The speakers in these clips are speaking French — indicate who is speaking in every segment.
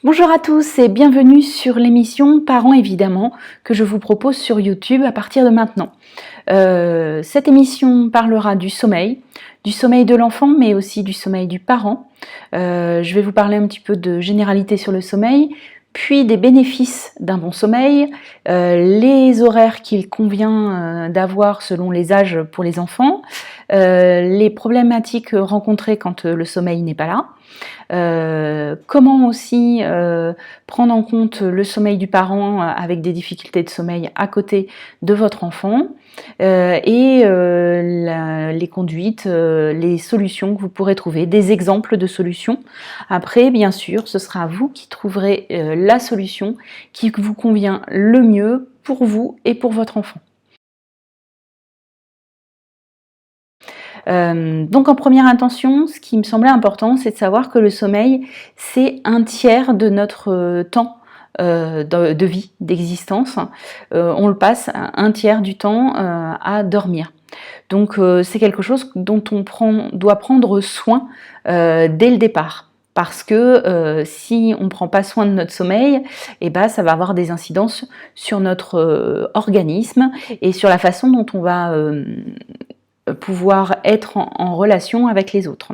Speaker 1: Bonjour à tous et bienvenue sur l'émission Parents évidemment que je vous propose sur YouTube à partir de maintenant. Cette émission parlera du sommeil de l'enfant mais aussi du sommeil du parent. Je vais vous parler un petit peu de généralité sur le sommeil, puis des bénéfices d'un bon sommeil, les horaires qu'il convient d'avoir selon les âges pour les enfants, les problématiques rencontrées quand le sommeil n'est pas là. Comment aussi prendre en compte le sommeil du parent avec des difficultés de sommeil à côté de votre enfant et les conduites, les solutions que vous pourrez trouver, des exemples de solutions. Après, bien sûr, ce sera vous qui trouverez la solution qui vous convient le mieux pour vous et pour votre enfant. Donc en première intention, ce qui me semblait important, c'est de savoir que le sommeil, c'est un tiers de notre temps de vie, d'existence. On le passe un tiers du temps à dormir. Donc c'est quelque chose dont on doit prendre soin dès le départ. Parce que si on ne prend pas soin de notre sommeil, eh ben, ça va avoir des incidences sur notre organisme et sur la façon dont on va pouvoir être en relation avec les autres.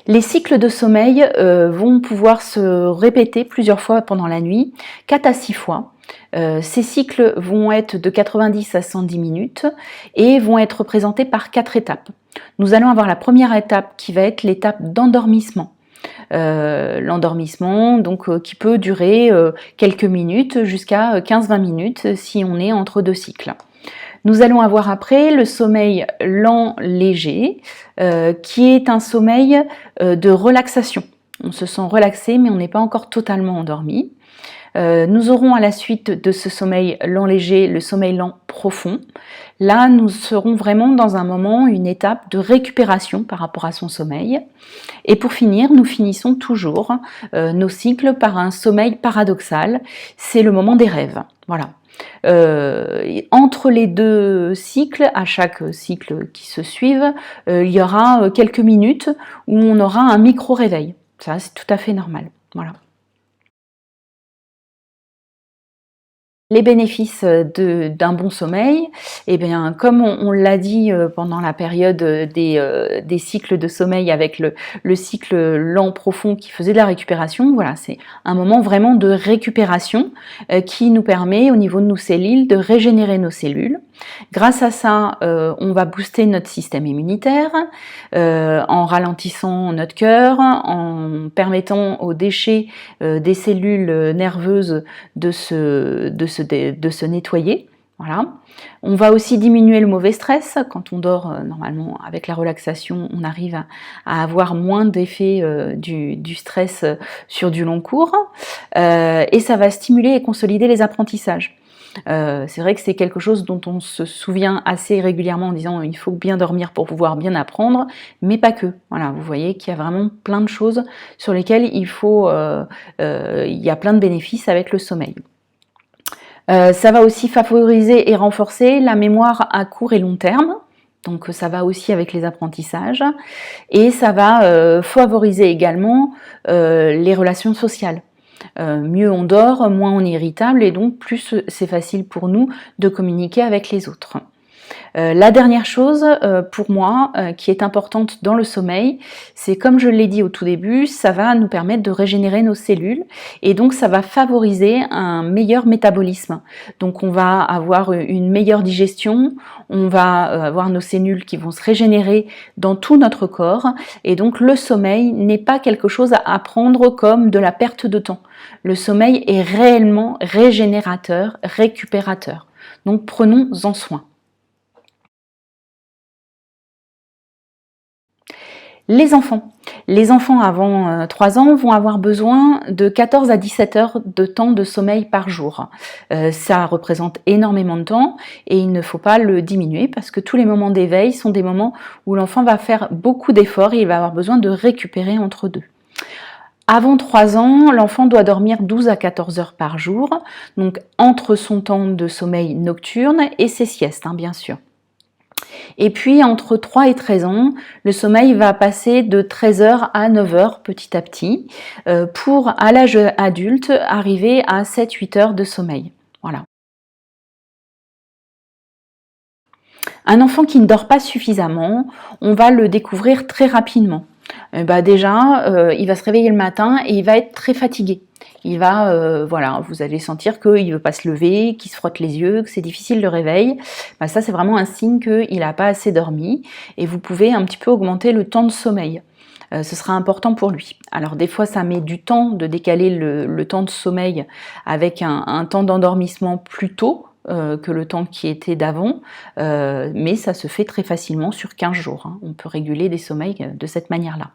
Speaker 1: Les cycles de sommeil vont pouvoir se répéter plusieurs fois pendant la nuit, 4 à 6 fois. Ces cycles vont être de 90 à 110 minutes et vont être représentés par 4 étapes. Nous allons avoir la première étape qui va être l'étape d'endormissement. L'endormissement donc qui peut durer quelques minutes jusqu'à 15-20 minutes si on est entre deux cycles. Nous allons avoir après le sommeil lent léger, qui est un sommeil de relaxation. On se sent relaxé, mais on n'est pas encore totalement endormi. Nous aurons à la suite de ce sommeil lent léger, le sommeil lent profond. Là, nous serons vraiment dans un moment, une étape de récupération par rapport à son sommeil. Et pour finir, nous finissons toujours nos cycles par un sommeil paradoxal. C'est le moment des rêves. Voilà. Entre les deux cycles, à chaque cycle qui se suive, il y aura quelques minutes où on aura un micro-réveil. Ça, c'est tout à fait normal. Voilà. Les bénéfices d'un bon sommeil, eh bien, comme on l'a dit pendant la période des cycles de sommeil avec le cycle lent profond qui faisait de la récupération, voilà, c'est un moment vraiment de récupération qui nous permet au niveau de nos cellules de régénérer nos cellules. Grâce à ça, on va booster notre système immunitaire en ralentissant notre cœur, en permettant aux déchets des cellules nerveuses de se nettoyer. Voilà. On va aussi diminuer le mauvais stress. Quand on dort, normalement, avec la relaxation, on arrive à avoir moins d'effet du stress sur du long cours. Et ça va stimuler et consolider les apprentissages. C'est vrai que c'est quelque chose dont on se souvient assez régulièrement en disant il faut bien dormir pour pouvoir bien apprendre, mais pas que. Voilà, vous voyez qu'il y a vraiment plein de choses sur lesquelles il y a plein de bénéfices avec le sommeil. Ça va aussi favoriser et renforcer la mémoire à court et long terme. Donc ça va aussi avec les apprentissages. Et ça va favoriser également les relations sociales. Mieux on dort, moins on est irritable et donc plus c'est facile pour nous de communiquer avec les autres. La dernière chose pour moi qui est importante dans le sommeil, c'est comme je l'ai dit au tout début, ça va nous permettre de régénérer nos cellules et donc ça va favoriser un meilleur métabolisme. Donc on va avoir une meilleure digestion, on va avoir nos cellules qui vont se régénérer dans tout notre corps et donc le sommeil n'est pas quelque chose à prendre comme de la perte de temps. Le sommeil est réellement régénérateur, récupérateur. Donc prenons-en soin. Les enfants avant 3 ans vont avoir besoin de 14 à 17 heures de temps de sommeil par jour. Ça représente énormément de temps et il ne faut pas le diminuer parce que tous les moments d'éveil sont des moments où l'enfant va faire beaucoup d'efforts et il va avoir besoin de récupérer entre deux. Avant 3 ans, l'enfant doit dormir 12 à 14 heures par jour, donc entre son temps de sommeil nocturne et ses siestes, bien sûr. Et puis entre 3 et 13 ans, le sommeil va passer de 13 heures à 9 heures petit à petit, pour à l'âge adulte arriver à 7-8 heures de sommeil. Voilà. Un enfant qui ne dort pas suffisamment, on va le découvrir très rapidement. Déjà, il va se réveiller le matin et il va être très fatigué. Voilà, vous allez sentir qu'il ne veut pas se lever, qu'il se frotte les yeux, que c'est difficile le réveil. Ça, c'est vraiment un signe qu'il n'a pas assez dormi. Et vous pouvez un petit peu augmenter le temps de sommeil. Ce sera important pour lui. Alors des fois, ça met du temps de décaler le temps de sommeil avec un temps d'endormissement plus tôt, que le temps qui était d'avant, mais ça se fait très facilement sur 15 jours. On peut réguler des sommeils de cette manière-là.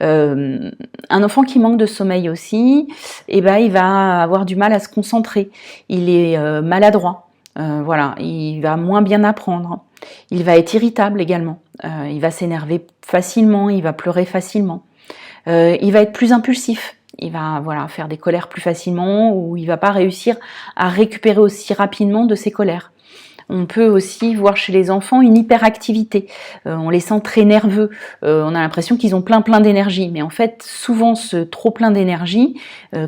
Speaker 1: Un enfant qui manque de sommeil aussi, il va avoir du mal à se concentrer. Il est maladroit, voilà, il va moins bien apprendre. Il va être irritable également. Il va s'énerver facilement, il va pleurer facilement. Il va être plus impulsif. Il va faire des colères plus facilement ou il va pas réussir à récupérer aussi rapidement de ses colères. On peut aussi voir chez les enfants une hyperactivité. On les sent très nerveux. On a l'impression qu'ils ont plein d'énergie. Mais en fait, souvent, ce trop plein d'énergie,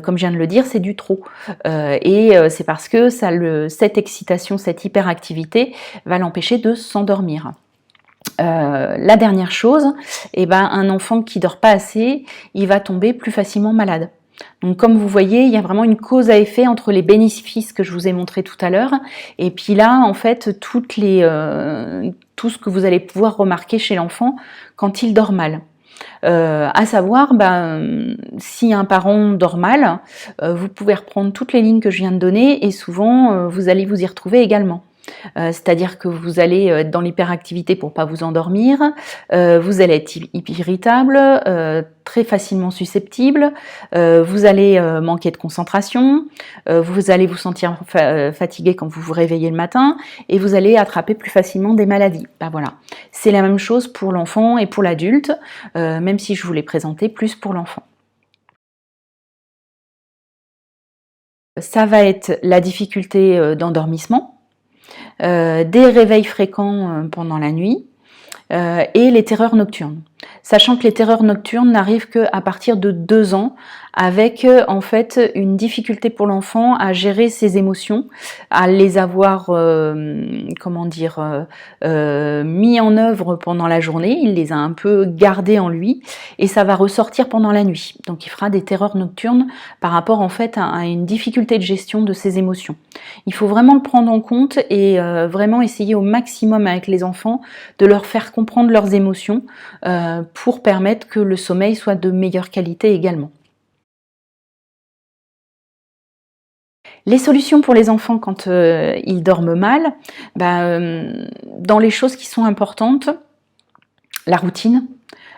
Speaker 1: comme je viens de le dire, c'est du trop. C'est parce que cette excitation, cette hyperactivité va l'empêcher de s'endormir. La dernière chose, un enfant qui dort pas assez, il va tomber plus facilement malade. Donc comme vous voyez, il y a vraiment une cause à effet entre les bénéfices que je vous ai montré tout à l'heure et puis là, en fait, tout ce que vous allez pouvoir remarquer chez l'enfant quand il dort mal. À savoir, si un parent dort mal, vous pouvez reprendre toutes les lignes que je viens de donner et souvent, vous allez vous y retrouver également. C'est-à-dire que vous allez être dans l'hyperactivité pour pas vous endormir, vous allez être irritable, très facilement susceptible, vous allez manquer de concentration, vous allez vous sentir fatigué quand vous vous réveillez le matin et vous allez attraper plus facilement des maladies. Voilà. C'est la même chose pour l'enfant et pour l'adulte, même si je vous l'ai présenté plus pour l'enfant. Ça va être la difficulté d'endormissement, des réveils fréquents pendant la nuit et les terreurs nocturnes. Sachant que les terreurs nocturnes n'arrivent qu'à partir de 2 ans, avec en fait une difficulté pour l'enfant à gérer ses émotions, à les avoir mis en œuvre pendant la journée. Il les a un peu gardées en lui et ça va ressortir pendant la nuit. Donc il fera des terreurs nocturnes par rapport en fait à une difficulté de gestion de ses émotions. Il faut vraiment le prendre en compte et vraiment essayer au maximum avec les enfants de leur faire comprendre leurs émotions pour permettre que le sommeil soit de meilleure qualité également. Les solutions pour les enfants quand ils dorment mal, dans les choses qui sont importantes, la routine.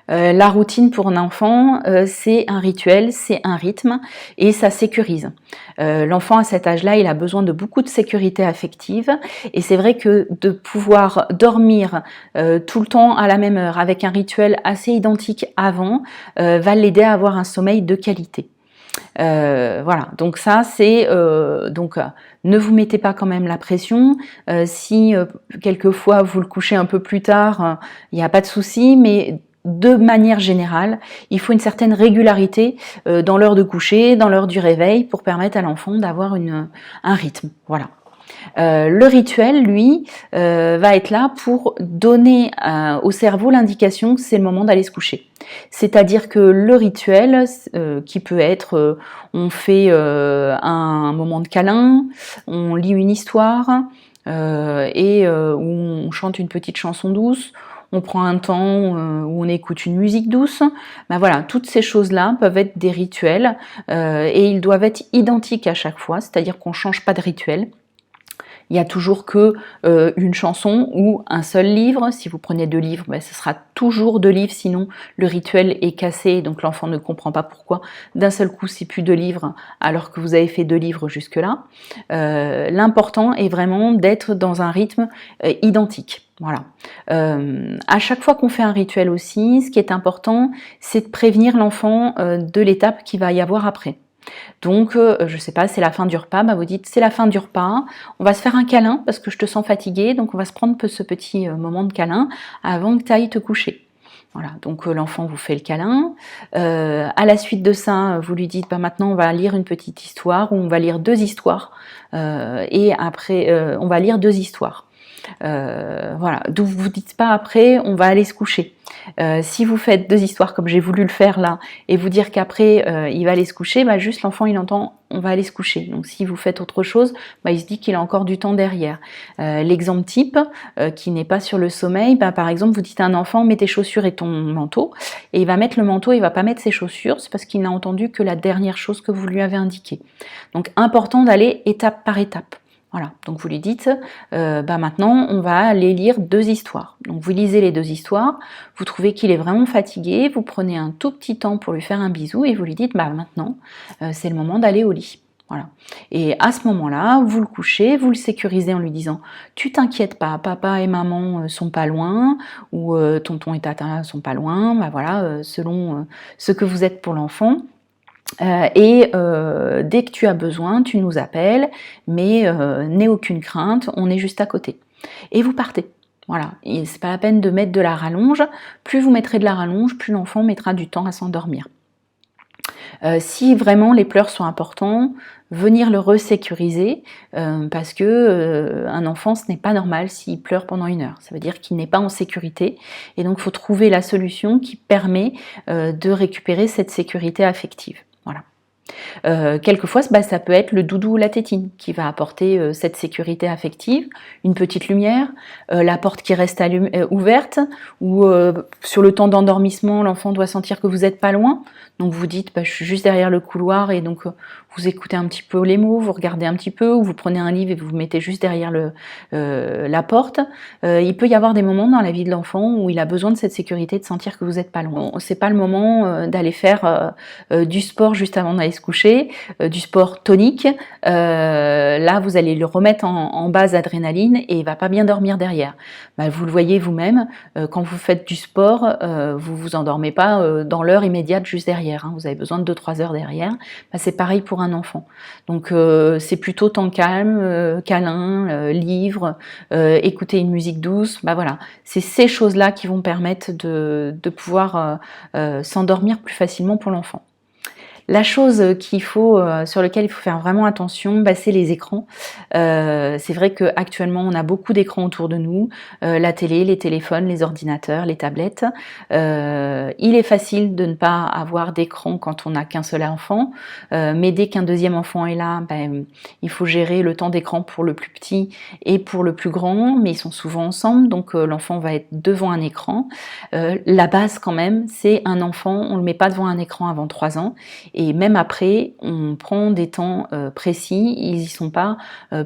Speaker 1: La routine pour un enfant, c'est un rituel, c'est un rythme et ça sécurise. L'enfant à cet âge-là, il a besoin de beaucoup de sécurité affective et c'est vrai que de pouvoir dormir tout le temps à la même heure avec un rituel assez identique avant va l'aider à avoir un sommeil de qualité. Voilà, donc ça c'est ne vous mettez pas quand même la pression. Si quelquefois vous le couchez un peu plus tard, il n'y a pas de souci, mais de manière générale, il faut une certaine régularité dans l'heure de coucher, dans l'heure du réveil, pour permettre à l'enfant d'avoir un rythme. Voilà. Le rituel, lui, va être là pour donner au cerveau l'indication que c'est le moment d'aller se coucher. C'est-à-dire que le rituel, qui peut être, on fait un moment de câlin, on lit une histoire, où on chante une petite chanson douce, on prend un temps où on écoute une musique douce. Voilà, toutes ces choses-là peuvent être des rituels et ils doivent être identiques à chaque fois, c'est-à-dire qu'on ne change pas de rituel. Il n'y a toujours que une chanson ou un seul livre. Si vous prenez 2 livres, ce sera toujours 2 livres, sinon le rituel est cassé, donc l'enfant ne comprend pas pourquoi d'un seul coup c'est plus 2 livres alors que vous avez fait 2 livres jusque-là. L'important est vraiment d'être dans un rythme identique. Voilà. À chaque fois qu'on fait un rituel aussi, ce qui est important, c'est de prévenir l'enfant de l'étape qu'il va y avoir après. Donc, je sais pas, c'est la fin du repas, bah vous dites c'est la fin du repas, on va se faire un câlin parce que je te sens fatiguée, donc on va se prendre ce petit moment de câlin avant que tu ailles te coucher. Voilà, donc l'enfant vous fait le câlin. À la suite de ça, vous lui dites bah maintenant on va lire une petite histoire ou on va lire deux histoires et après on va lire deux histoires. Voilà, donc vous dites pas après on va aller se coucher. Si vous faites deux histoires comme j'ai voulu le faire là et vous dire qu'après il va aller se coucher, bah juste l'enfant il entend on va aller se coucher. Donc si vous faites autre chose, bah, il se dit qu'il a encore du temps derrière. L'exemple type qui n'est pas sur le sommeil, bah, par exemple vous dites à un enfant mets tes chaussures et ton manteau et il va mettre le manteau, il va pas mettre ses chaussures, c'est parce qu'il n'a entendu que la dernière chose que vous lui avez indiquée. Donc important d'aller étape par étape. Voilà, donc vous lui dites, bah maintenant on va aller lire deux histoires. Donc vous lisez les deux histoires, vous trouvez qu'il est vraiment fatigué, vous prenez un tout petit temps pour lui faire un bisou et vous lui dites, bah maintenant c'est le moment d'aller au lit. Voilà. Et à ce moment-là, vous le couchez, vous le sécurisez en lui disant, tu t'inquiètes pas, papa et maman sont pas loin, ou tonton et tata sont pas loin, bah voilà, selon ce que vous êtes pour l'enfant. Dès que tu as besoin, tu nous appelles, mais n'aie aucune crainte, on est juste à côté. Et vous partez. Voilà, c'est pas la peine de mettre de la rallonge. Plus vous mettrez de la rallonge, plus l'enfant mettra du temps à s'endormir. Si vraiment les pleurs sont importants, venir le resécuriser parce que un enfant, ce n'est pas normal s'il pleure pendant 1 heure. Ça veut dire qu'il n'est pas en sécurité et donc il faut trouver la solution qui permet de récupérer cette sécurité affective. Voilà. Quelquefois, bah, ça peut être le doudou ou la tétine qui va apporter cette sécurité affective, une petite lumière, la porte qui reste ouverte, ou sur le temps d'endormissement, l'enfant doit sentir que vous n'êtes pas loin, donc vous dites bah, je suis juste derrière le couloir et donc vous écoutez un petit peu les mots, vous regardez un petit peu, ou vous prenez un livre et vous vous mettez juste derrière la porte. Il peut y avoir des moments dans la vie de l'enfant où il a besoin de cette sécurité, de sentir que vous n'êtes pas loin. C'est pas le moment d'aller faire du sport juste avant d'aller se coucher, du sport tonique. Là, vous allez le remettre en base adrénaline et il va pas bien dormir derrière. Bah, vous le voyez vous-même, quand vous faites du sport, vous vous endormez pas dans l'heure immédiate juste derrière. Hein. Vous avez besoin de 2-3 heures derrière. Bah, c'est pareil pour un enfant. Donc c'est plutôt temps calme, câlin, livre, écouter une musique douce. Bah voilà, c'est ces choses-là qui vont permettre de pouvoir s'endormir plus facilement pour l'enfant. La chose sur laquelle il faut faire vraiment attention, bah, c'est les écrans. C'est vrai qu'actuellement, on a beaucoup d'écrans autour de nous, la télé, les téléphones, les ordinateurs, les tablettes. Il est facile de ne pas avoir d'écran quand on n'a qu'un seul enfant, mais dès qu'un deuxième enfant est là, ben, il faut gérer le temps d'écran pour le plus petit et pour le plus grand, mais ils sont souvent ensemble, donc l'enfant va être devant un écran. La base quand même, c'est un enfant, on ne le met pas devant un écran avant 3 ans. Et même après, on prend des temps précis, ils n'y sont pas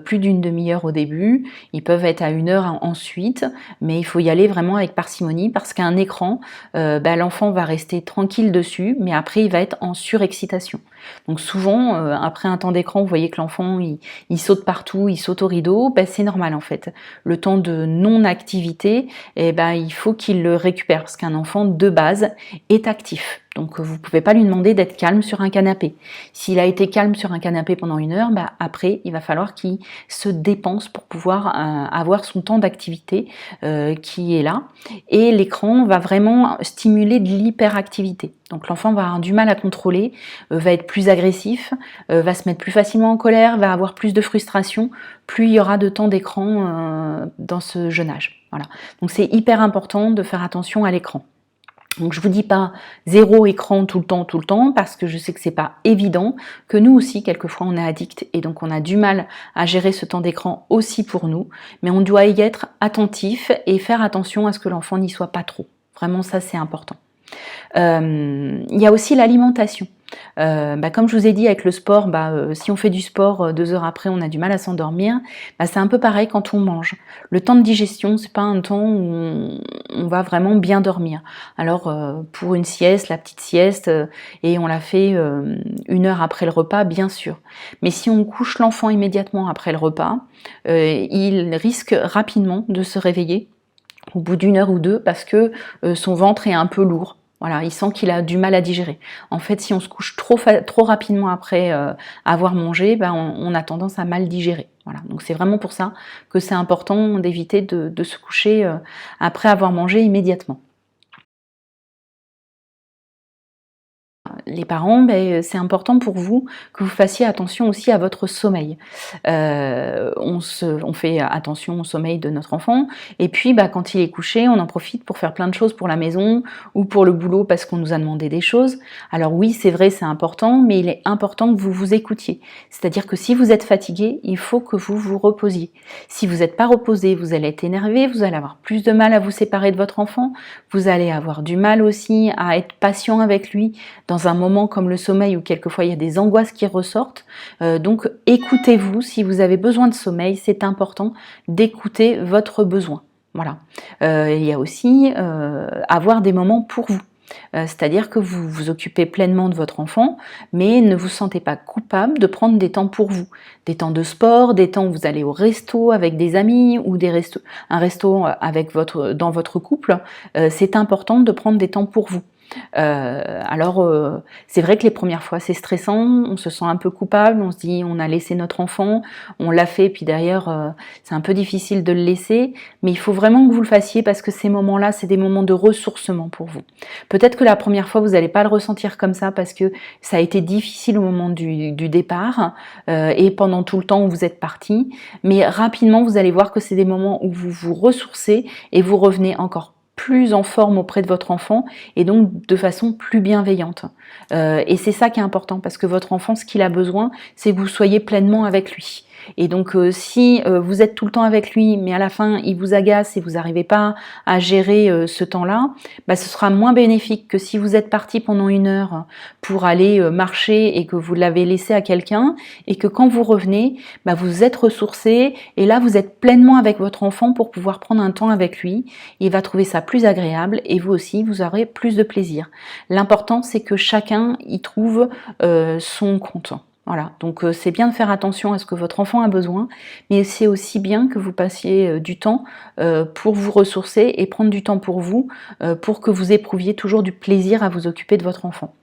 Speaker 1: plus d'une demi-heure au début, ils peuvent être à 1 heure ensuite, mais il faut y aller vraiment avec parcimonie parce qu'un écran, l'enfant va rester tranquille dessus, mais après il va être en surexcitation. Donc souvent, après un temps d'écran, vous voyez que l'enfant il saute partout, il saute au rideau, c'est normal en fait. Le temps de non-activité, il faut qu'il le récupère parce qu'un enfant de base est actif. Donc vous ne pouvez pas lui demander d'être calme sur un canapé. S'il a été calme sur un canapé pendant 1 heure, après il va falloir qu'il se dépense pour pouvoir avoir son temps d'activité qui est là. Et l'écran va vraiment stimuler de l'hyperactivité. Donc l'enfant va avoir du mal à contrôler, va être plus agressif, va se mettre plus facilement en colère, va avoir plus de frustration, plus il y aura de temps d'écran dans ce jeune âge. Voilà. Donc c'est hyper important de faire attention à l'écran. Donc je vous dis pas 0 écran tout le temps, parce que je sais que c'est pas évident, que nous aussi quelquefois on est addict et donc on a du mal à gérer ce temps d'écran aussi pour nous, mais on doit y être attentif et faire attention à ce que l'enfant n'y soit pas trop. Vraiment ça c'est important. Il y a aussi l'alimentation. Comme je vous ai dit avec le sport, si on fait du sport 2 heures après, on a du mal à s'endormir. C'est un peu pareil quand on mange. Le temps de digestion, c'est pas un temps où on va vraiment bien dormir. Alors pour une sieste, la petite sieste, et on la fait 1 heure après le repas, bien sûr. Mais si on couche l'enfant immédiatement après le repas, il risque rapidement de se réveiller au bout d'1 heure ou 2 parce que son ventre est un peu lourd. Voilà, il sent qu'il a du mal à digérer. En fait, si on se couche trop rapidement après avoir mangé, ben, on a tendance à mal digérer. Voilà, donc c'est vraiment pour ça que c'est important d'éviter de se coucher après avoir mangé immédiatement. Les parents, c'est important pour vous que vous fassiez attention aussi à votre sommeil. On fait attention au sommeil de notre enfant, et puis quand il est couché, on en profite pour faire plein de choses pour la maison ou pour le boulot parce qu'on nous a demandé des choses. Alors oui, c'est vrai, c'est important, mais il est important que vous vous écoutiez. C'est-à-dire que si vous êtes fatigué, il faut que vous vous reposiez. Si vous n'êtes pas reposé, vous allez être énervé, vous allez avoir plus de mal à vous séparer de votre enfant, vous allez avoir du mal aussi à être patient avec lui dans un moment comme le sommeil où quelquefois il y a des angoisses qui ressortent. Donc écoutez-vous, si vous avez besoin de sommeil, c'est important d'écouter votre besoin. Voilà. Il y a aussi avoir des moments pour vous. C'est-à-dire que vous vous occupez pleinement de votre enfant, mais ne vous sentez pas coupable de prendre des temps pour vous. Des temps de sport, des temps où vous allez au resto avec des amis ou un resto dans votre couple. C'est important de prendre des temps pour vous. C'est vrai que les premières fois c'est stressant, on se sent un peu coupable, on se dit on a laissé notre enfant, on l'a fait, puis derrière c'est un peu difficile de le laisser, mais il faut vraiment que vous le fassiez parce que ces moments-là, c'est des moments de ressourcement pour vous. Peut-être que la première fois vous n'allez pas le ressentir comme ça parce que ça a été difficile au moment du départ et pendant tout le temps où vous êtes parti, mais rapidement vous allez voir que c'est des moments où vous vous ressourcez et vous revenez encore plus en forme auprès de votre enfant et donc de façon plus bienveillante. Et c'est ça qui est important parce que votre enfant, ce qu'il a besoin, c'est que vous soyez pleinement avec lui. Et donc si vous êtes tout le temps avec lui, mais à la fin il vous agace et vous n'arrivez pas à gérer ce temps-là, ce sera moins bénéfique que si vous êtes parti pendant 1 heure pour aller marcher et que vous l'avez laissé à quelqu'un et que quand vous revenez, vous êtes ressourcé et là vous êtes pleinement avec votre enfant pour pouvoir prendre un temps avec lui. Il va trouver ça plus agréable et vous aussi vous aurez plus de plaisir. L'important c'est que chacun y trouve son compte. Voilà, donc c'est bien de faire attention à ce que votre enfant a besoin, mais c'est aussi bien que vous passiez du temps pour vous ressourcer et prendre du temps pour vous, pour que vous éprouviez toujours du plaisir à vous occuper de votre enfant.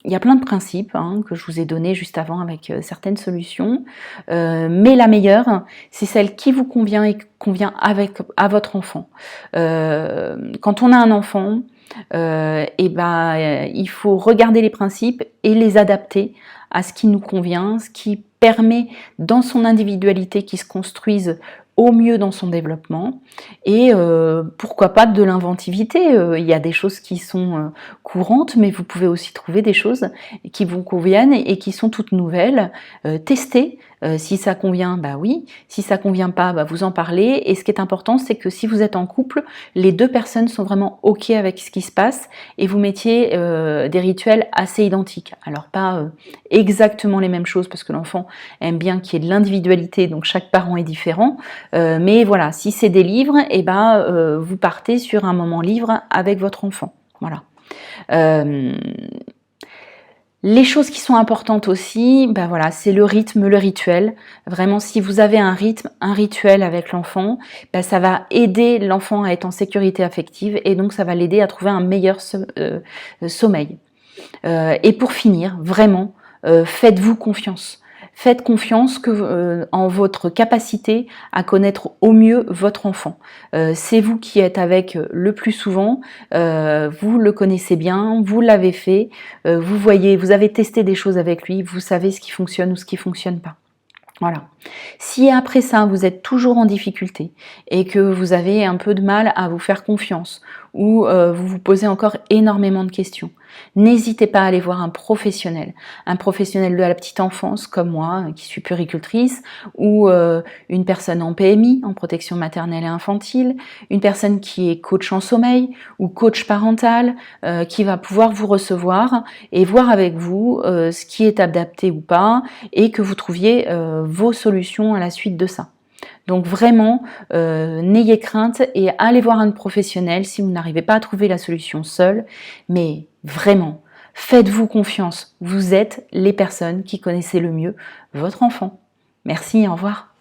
Speaker 1: Il y a plein de principes que je vous ai donnés juste avant avec certaines solutions, mais la meilleure, c'est celle qui vous convient et qui convient à votre enfant. Quand on a un enfant, il faut regarder les principes et les adapter à ce qui nous convient, ce qui permet dans son individualité qu'il se construise au mieux dans son développement et pourquoi pas de l'inventivité. Il y a des choses qui sont courantes, mais vous pouvez aussi trouver des choses qui vous conviennent et qui sont toutes nouvelles. Testez. Si ça convient, oui. Si ça convient pas, vous en parlez. Et ce qui est important, c'est que si vous êtes en couple, les 2 personnes sont vraiment OK avec ce qui se passe et vous mettiez des rituels assez identiques. Alors pas exactement les mêmes choses parce que l'enfant aime bien qu'il y ait de l'individualité, donc chaque parent est différent. Mais voilà, si c'est des livres, vous partez sur un moment livre avec votre enfant. Voilà. Les choses qui sont importantes aussi, c'est le rythme, le rituel. Vraiment, si vous avez un rythme, un rituel avec l'enfant, ça va aider l'enfant à être en sécurité affective et donc ça va l'aider à trouver un meilleur sommeil. Et pour finir, vraiment, faites-vous confiance. Faites confiance en votre capacité à connaître au mieux votre enfant. C'est vous qui êtes avec le plus souvent, vous le connaissez bien, vous l'avez fait, vous avez testé des choses avec lui, vous savez ce qui fonctionne ou ce qui ne fonctionne pas. Voilà. Si après ça, vous êtes toujours en difficulté et que vous avez un peu de mal à vous faire confiance ou vous vous posez encore énormément de questions, n'hésitez pas à aller voir un professionnel de la petite enfance comme moi, qui suis puéricultrice, ou une personne en PMI, en protection maternelle et infantile, une personne qui est coach en sommeil ou coach parental, qui va pouvoir vous recevoir et voir avec vous ce qui est adapté ou pas et que vous trouviez vos solutions à la suite de ça. Donc vraiment, n'ayez crainte et allez voir un professionnel si vous n'arrivez pas à trouver la solution seul. Mais vraiment, faites-vous confiance. Vous êtes les personnes qui connaissez le mieux votre enfant. Merci, au revoir.